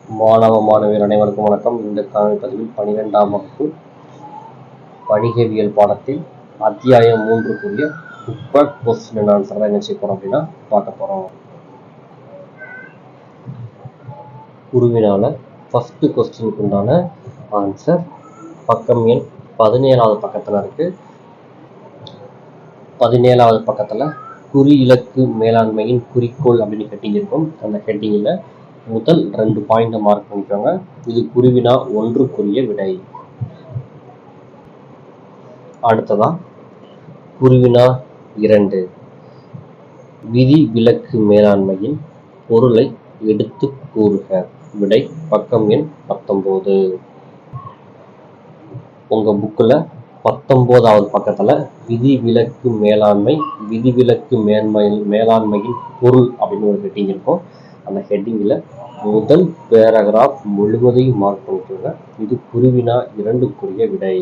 மாணவியர் அனைவருக்கும் வணக்கம். இந்த காணொலி பதிவில் 12ஆம் வகுப்பு வணிகவியல் பாடத்தில் அத்தியாயம் 3 கொஸ்டின் அண்ட் ஆன்சர் தான் என்ன செய்ய போறோம் அப்படின்னா பார்க்க போறோம். குருவினால ஃபர்ஸ்ட் கொஸ்டினுக்கு உண்டான ஆன்சர் பக்கம் எண் 17வது பக்கத்துல இருக்கு. 17வது பக்கத்துல குறி இலக்கு மேலாண்மையின் குறிக்கோள் அப்படின்னு ஹெட்டிங் இருக்கும். அந்த ஹெட்டிங்ல முதல் 2 பாயிண்ட் மார்க் பண்ணிக்கோங்க. இது குருவினா 1க்குரிய விடை. அடுத்ததா குருவினா 2 விதி விலக்கு மேலாண்மையின் பொருளை எடுத்து கூறுக. விடை பக்கம் எண் 19. உங்க புக்ல 19வது பக்கத்துல விதி விலக்கு மேலாண்மை விதிவிலக்கு மேலாண்மையின் பொருள் அப்படின்னு ஒரு ஹெட்டிங் இருக்கும். அந்த ஹெட்டிங்ல முதல் பேராகிராஃப் முழுவதையும் மார்க் பண்ணிக்கோங்க. இது குருவினா 2க்குரிய விடை.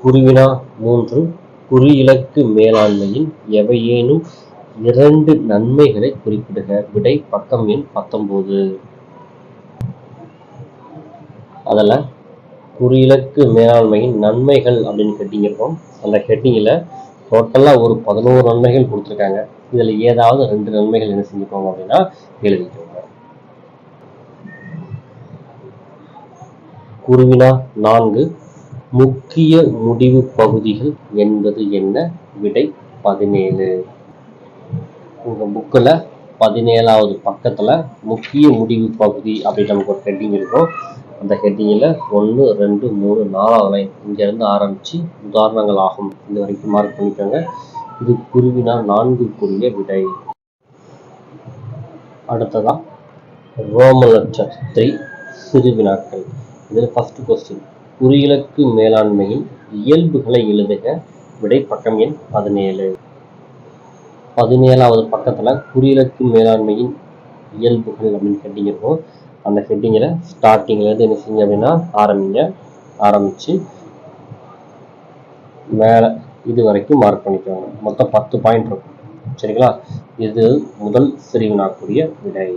குருவினா 3 குறி இலக்கு மேலாண்மையின் எவையேனும் 2 நன்மைகளை குறிப்பிடுக. விடை பக்கம் எண் 19. அதுல குறி இலக்கு மேலாண்மையின் நன்மைகள் அப்படின்னு ஹெட்டிங் இருக்கும். அந்த ஹெட்டிங்ல டோட்டலா ஒரு 11 நன்மைகள் கொடுத்துருக்காங்க. இதுல ஏதாவது 2 நன்மைகள் என்ன செஞ்சுக்கோங்க அப்படின்னா எழுதிக்கோங்க. குருவினா 4 முக்கிய முடிவு பகுதிகள் என்பது என்ன. விடை 17. உங்க புக்ல 17வது பக்கத்துல முக்கிய முடிவு பகுதி அப்படின்னு நமக்கு ஒரு ஹெட்டிங் இருக்கும். அந்த ஹெட்டிங்ல 1, 2, 3, 4வது லைன் இங்க இருந்து ஆரம்பிச்சு உதாரணங்கள் ஆகும். இது வரைக்கும் மார்க் பண்ணிக்கோங்க. இது குருவினா 4க்குரிய விடை. அடுத்ததா ரோமன் லெட்டர் 3 சிறு வினாக்கள். இதில் ஃபர்ஸ்ட் கொஸ்டின் குறி இலக்கு மேலாண்மையின் இயல்புகளை எழுதுக. விடை பக்கம் எண் 17. 17வது பக்கத்துல குறி இலக்கு மேலாண்மையின் இயல்புகள் அப்படின்னு ஹெட்டிங் இருக்கும். அந்த ஹெட்டிங்ல ஸ்டார்டிங்ல இருந்து என்ன செஞ்சீங்க அப்படின்னா ஆரம்பிச்சு மேல இது வரைக்கும் மார்க் பண்ணிக்கோங்க. மொத்தம் 10 பாயிண்ட் இருக்கும். சரிங்களா? இது முதல் சிறுவினாக்குரிய விடை.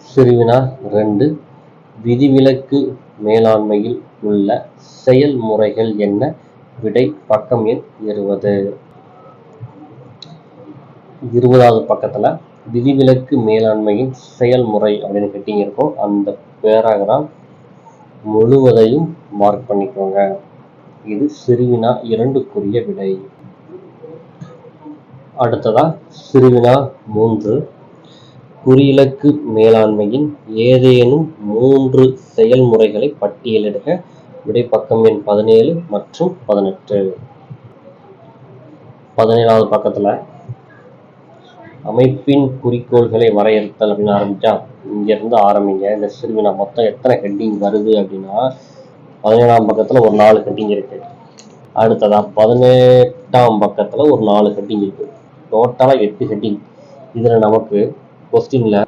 சிறுவினா 2 விதிவிலக்கு மேலாண்மையில் உள்ள செயல்முறைகள் என்ன. விடை பக்கம் எண் 20. 20வது பக்கத்துல விதிவிலக்கு மேலாண்மையின் செயல்முறை அப்படின்னு ஹெட்டிங் இருக்கும். அந்த பேராகிராஃப் முழுவதையும் மார்க் பண்ணிக்கோங்க. இது சிறுவினா 2க்குரிய விடை. அடுத்ததா சிறுவினா 3 குறி இலக்கு மேலாண்மையின் ஏதேனும் 3 செயல்முறைகளை பட்டியலிடுக. விடை பக்கம் எண் 17 மற்றும் 18. 17வது பக்கத்துல அமைப்பின் குறிக்கோள்களை வரையறுத்தல் அப்படின்னு ஆரம்பிச்சா இங்க இருந்து ஆரம்பிங்க. இந்த சிறுவினா மொத்தம் எத்தனை ஹெட்டிங் வருது அப்படின்னா 17ஆம் பக்கத்துல ஒரு 4 ஹெட்டிங் இருக்கு. அடுத்ததா 18ஆம் பக்கத்துல ஒரு 4 ஹெட்டிங் இருக்கு. டோட்டலா 8 ஹெட்டிங். இதுல நமக்கு கொஸ்டின்ல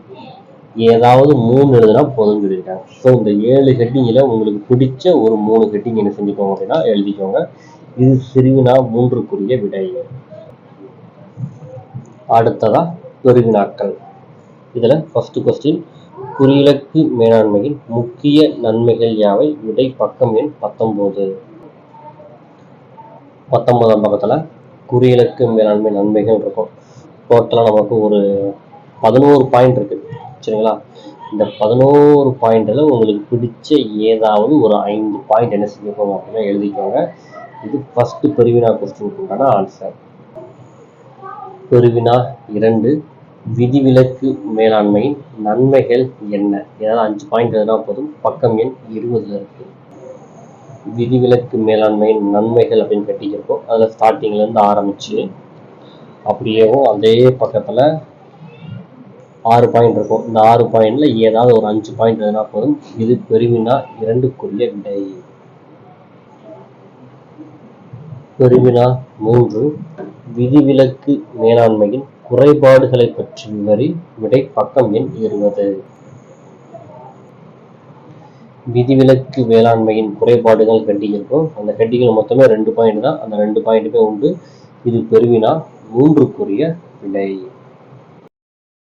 ஏதாவது 3 எழுதுனா போதும் சொல்லியிருக்காங்க. ஸோ இந்த 7 ஹெட்டிங்ல உங்களுக்கு பிடிச்ச ஒரு 3 ஹெட்டிங் என்ன செஞ்சுக்கோங்க அப்படின்னா எழுதிக்கோங்க. இது சிறுவினா 3க்குரிய விடை. அடுத்ததா பெருவினாக்கள். இதுல ஃபர்ஸ்ட் கொஸ்டின் குறி இலக்கு மேலாண்மையின் முக்கிய நன்மைகள் யாவை. விடை பக்கம் எண் 19. 19ஆம் பக்கத்துல குறி இலக்கு மேலாண்மை நன்மைகள் இருக்கும். டோட்டலா நமக்கு ஒரு 11 பாயிண்ட் இருக்கு. சரிங்களா? இந்த 11 பாயிண்ட்ல உங்களுக்கு பிடிச்ச ஏதாவது ஒரு 5 பாயிண்ட் என்ன செஞ்சுக்கோங்க அப்படின்னா எழுதிக்கோங்க. இது ஃபர்ஸ்ட் பெருவினா கொஸ்டினுக்கு உண்டான ஆன்சர். பெருவினா 2 விதிவிலக்கு மேலாண்மையின் நன்மைகள் என்ன. ஏதாவது 5 பாயிண்ட் எழுதினா போதும். பக்கம் எண் 20ல இருக்கு. விதிவிலக்கு மேலாண்மையின் நன்மைகள் அப்படின்னு கட்டிக்கிறோம். அதுல ஸ்டார்டிங்ல இருந்து ஆரம்பிச்சு அப்படியேவும் அதே பக்கத்துல 6 பாயிண்ட் இருக்கும். இந்த 6 பாயிண்ட்ல ஏதாவது ஒரு 5 பாயிண்ட் எழுதினா போதும். இது பெருவினா 2க்குரிய விடை. பெருவினா 3 விதிவிலக்கு மேலாண்மையின் குறைபாடுகளை பற்றி விவரி. விடை பக்கம் எண் 20. விதிவிலக்கு மேலாண்மையின் குறைபாடுகள் ஹெட்டிங் இருக்கும். அந்த ஹெட்டிங்கில் மொத்தமே 2 பாயிண்ட் தான். அந்த 2 பாயிண்ட்டுமே உண்டு. இது பெருவினா 3க்குரிய விடை.